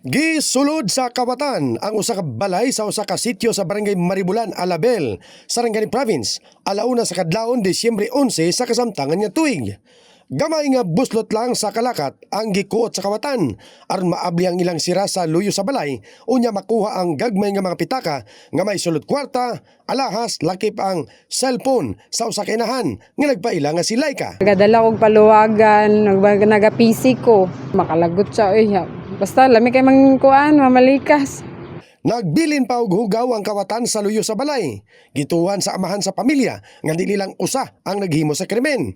Gisulod sa kawatan ang usa ka balay sa usa ka sitio sa barangay Maribulan, Alabel, Sarangani Province, alauna sa kadlawon Disyembre 11 sa kasamtangan nga tuig. Gamay nga buslot lang sa kalakat ang gikuot sa kawatan aron maabli ang ilang sira sa luyo sa balay unya makuha ang gagmay nga mga pitaka nga may sulod kwarta, alahas, lakip ang cellphone sa usa ka inahan nga nagpaila nga si Laika. Nagadala kog paluwagan, naga-PC ko, makalagot siya basta lami kay mangkuan, mamalikas. Nagbilin pa og hugaw ang kawatan sa luyo sa balay. Gituhan sa amahan sa pamilya nga dili lang usa ang naghimo sa krimen.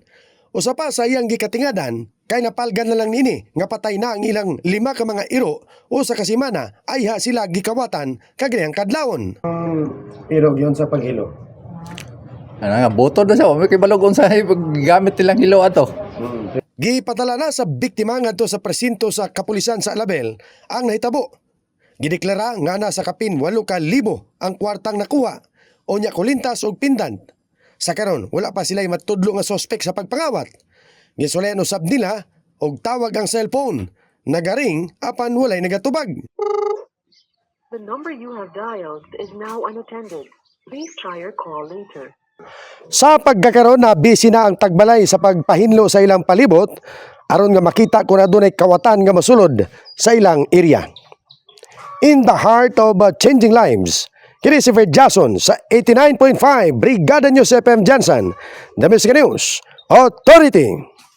Usa pa sa iyang gikatingadan kay napalgan na lang nini nga patay na ang ilang 5 ka mga iro o sa kasimana ay sila gikawatan kagayang kadlawon. Irog yon sa paghilo. Ano nga, butod na siya. May kibalugon sa gamit nilang hilo ato. Gipadala na sa biktima ngadto sa presinto sa kapulisan sa Alabel ang nahitabo. Gideklara nga na sa kapin 8,000 ang kwartang nakuha o nya kulintas og pendant. Sa karon wala pa sila matudlo nga suspek sa pagpangawat. Gisulayan usab nila og tawag ang cellphone. Nagaring apan walay nagatubag. The number you have dialed is now unattended. Please try your call later. Sa pagkakaroon na busy na ang tagbalay sa pagpahinlo sa ilang palibot aron nga makita kung adunay kawatan nga masulod sa ilang area. In the heart of changing lives, kini si Fred Jason sa 89.5 Brigada News FM Jansan, The Music News Authority.